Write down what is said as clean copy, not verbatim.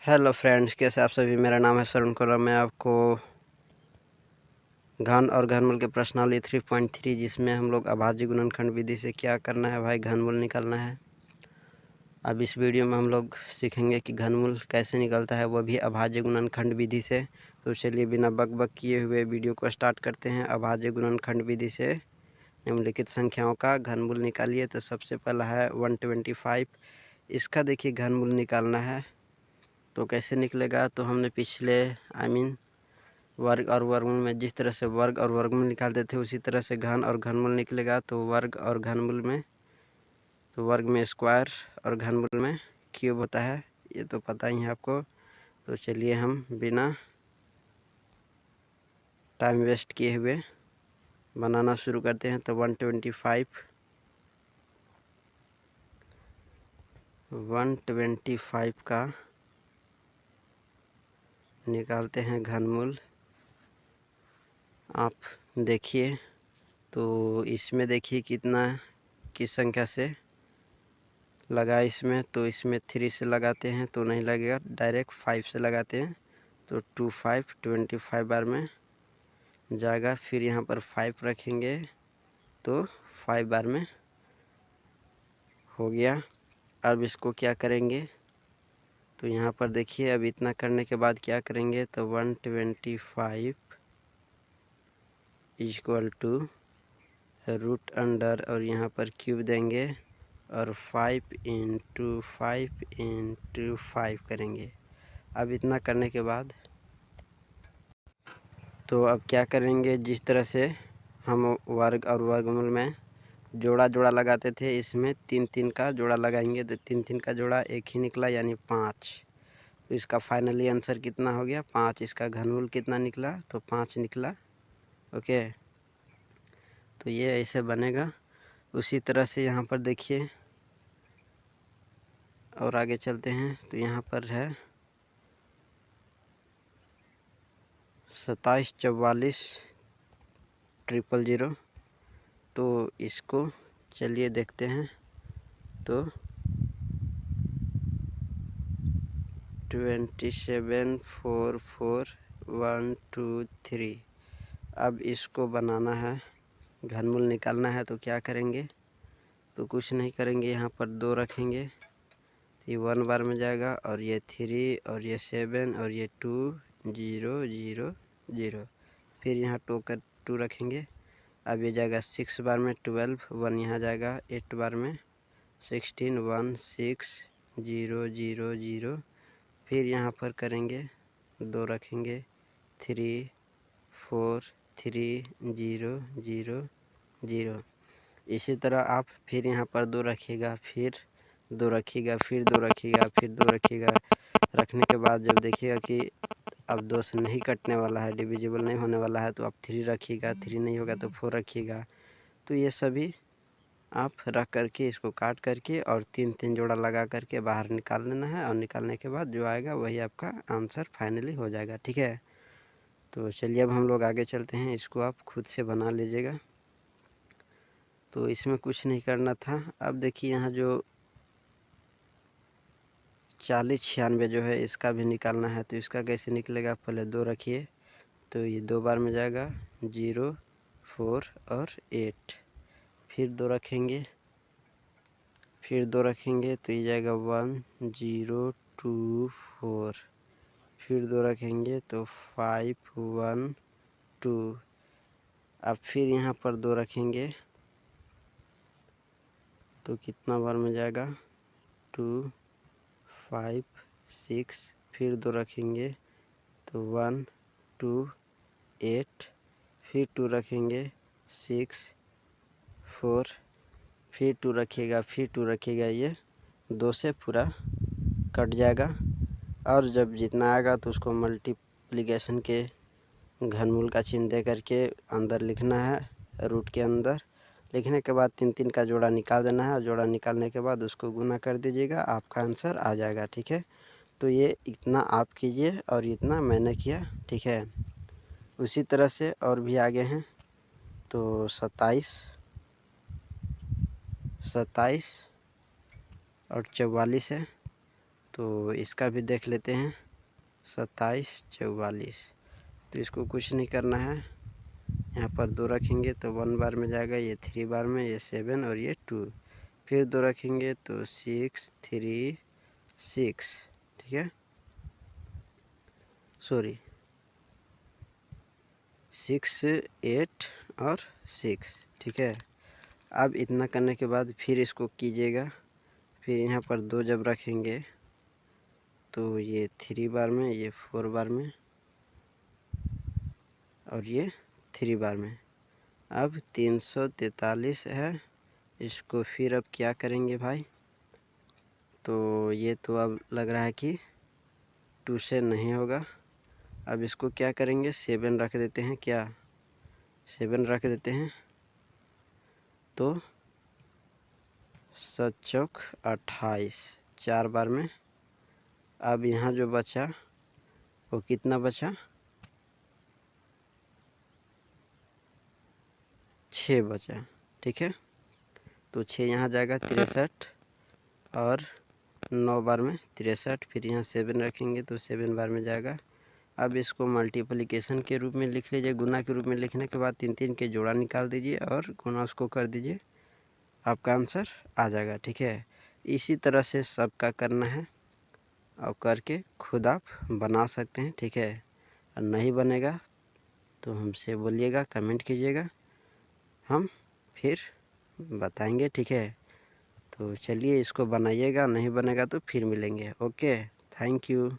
Hello friends, कैसे आप सभी। मेरा नाम है सरुण कोरा। मैं आपको घन और घनमूल के प्रश्नावली 3.3 जिसमें हम लोग अभाज्य गुणनखंड विधि से क्या करना है भाई, घनमूल निकालना है। अब इस वीडियो में हम लोग सीखेंगे कि घनमूल कैसे निकलता है, वो भी अभाज्य गुणनखंड विधि से। तो चलिए बिना बकबक किए हुए वीडियो को स्टार्ट करते हैं। अभाज्य गुणनखंड विधि से निम्नलिखित संख्याओं का घनमूल निकालिए। तो सबसे पहला है 125। इसका देखिए घनमूल निकालना है तो कैसे निकलेगा। तो हमने पिछले वर्ग और वर्गमूल में जिस तरह से वर्ग और वर्गमूल निकालते थे उसी तरह से घन और घनमूल निकलेगा। तो वर्ग और घनमूल में, तो वर्ग में स्क्वायर और घनमूल में क्यूब होता है, ये तो पता ही है आपको। तो चलिए हम बिना टाइम वेस्ट किए हुए बनाना शुरू करते हैं। तो 125 का निकालते हैं घनमूल। आप देखिए तो इसमें देखिए कितना किस संख्या से लगा इसमें। तो इसमें 3 से लगाते हैं तो नहीं लगेगा, डायरेक्ट 5 से लगाते हैं। तो 25 बार में जाएगा। फिर यहाँ पर 5 रखेंगे तो 5 बार में हो गया। अब इसको क्या करेंगे, तो यहाँ पर देखिए अब इतना करने के बाद क्या करेंगे। तो 125 इक्वल टू रूट अंडर और यहाँ पर क्यूब देंगे और 5 इंटू 5 करेंगे। अब इतना करने के बाद तो अब क्या करेंगे, जिस तरह से हम वर्ग और वर्गमूल में जोड़ा जोड़ा लगाते थे, इसमें 3 का जोड़ा लगाएंगे। तो 3 का जोड़ा एक ही निकला यानी 5। तो इसका फाइनली आंसर कितना हो गया, 5। इसका घनमूल कितना निकला, तो 5 निकला। ओके, तो ये ऐसे बनेगा। उसी तरह से यहाँ पर देखिए और आगे चलते हैं। तो यहाँ पर है 274400। तो इसको चलिए देखते हैं। तो 2744123। अब इसको बनाना है, घनमूल निकालना है। तो क्या करेंगे, तो कुछ नहीं करेंगे, यहाँ पर 2 रखेंगे। ये 1 बार में जाएगा और ये 3 और ये 7 और ये 2 0 0 0। फिर यहाँ 2 रखेंगे। अब ये जाएगा 6 बार में 12, 1 यहाँ जाएगा 8 बार में 16 1 6 0 0 0। फिर यहाँ पर करेंगे 2 रखेंगे 3 4 3 0 0 0। इसी तरह आप फिर यहाँ पर 2 रखिएगा, फिर 2 रखिएगा, फिर 2 रखिएगा, फिर 2 रखिएगा। रखने के बाद जब देखिएगा कि अब 2 से नहीं कटने वाला है, डिविजिबल नहीं होने वाला है, तो आप 3 रखिएगा। 3 नहीं होगा तो 4 रखिएगा। तो ये सभी आप रख करके इसको काट करके और 3 जोड़ा लगा करके बाहर निकाल देना है। और निकालने के बाद जो आएगा वही आपका आंसर फाइनली हो जाएगा। ठीक है, तो चलिए अब हम लोग आगे चलते हैं। इसको आप खुद से बना लीजिएगा। तो इसमें कुछ नहीं करना था। अब देखिए यहाँ जो 4096 जो है इसका भी निकालना है। तो इसका कैसे निकलेगा, पहले 2 रखिए। तो ये 2 बार में जाएगा 0 4 और 8। फिर 2 रखेंगे, फिर 2 रखेंगे तो ये जाएगा 1 0 2 4। फिर 2 रखेंगे तो 5 1 2। अब फिर यहाँ पर 2 रखेंगे तो कितना बार में जाएगा 2 5 6। फिर 2 रखेंगे तो 1 2 8। फिर 2 रखेंगे 6 4। फिर 2 रखिएगा, फिर 2 रखिएगा, ये 2 से पूरा कट जाएगा। और जब जितना आएगा तो उसको मल्टीप्लिकेशन के घनमूल का चिन्ह दे करके अंदर लिखना है। रूट के अंदर लिखने के बाद 3 का जोड़ा निकाल देना है। और जोड़ा निकालने के बाद उसको गुना कर दीजिएगा, आपका आंसर आ जाएगा। ठीक है, तो ये इतना आप कीजिए और इतना मैंने किया। ठीक है, उसी तरह से और भी आगे हैं। तो 27 और 44 है। तो इसका भी देख लेते हैं 27 44। तो इसको कुछ नहीं करना है, यहाँ पर 2 रखेंगे तो 1 बार में जाएगा, ये 3 बार में, ये 7 और ये 2। फिर 2 रखेंगे तो 6 3 6, ठीक है, सॉरी 6 8 और 6, ठीक है। अब इतना करने के बाद फिर इसको कीजिएगा। फिर यहाँ पर 2 जब रखेंगे तो ये 3 बार में, ये 4 बार में और ये 3 बार में। अब 343 है। इसको फिर अब क्या करेंगे भाई, तो ये तो अब लग रहा है कि 2 से नहीं होगा। अब इसको क्या करेंगे, 7 रख देते हैं, क्या 7 रख देते हैं। तो 7 चौक 28, 4 बार में। अब यहाँ जो बचा वो कितना बचा, 6 बचा, ठीक है। तो 6 यहाँ जाएगा 63 और 9 बार में 63। फिर यहाँ 7 रखेंगे तो 7 बार में जाएगा। अब इसको मल्टीप्लिकेशन के रूप में लिख लीजिए, गुना के रूप में लिखने के बाद 3 के जोड़ा निकाल दीजिए और गुना उसको कर दीजिए, आपका आंसर आ जाएगा, ठीक है। इसी तरह से सबका करना है और करके खुद आप बना सकते हैं, ठीक है। और नहीं बनेगा तो हमसे बोलिएगा, कमेंट कीजिएगा, हम फिर बताएंगे, ठीक है। तो चलिए इसको बनाइएगा, नहीं बनेगा तो फिर मिलेंगे। Okay, thank you.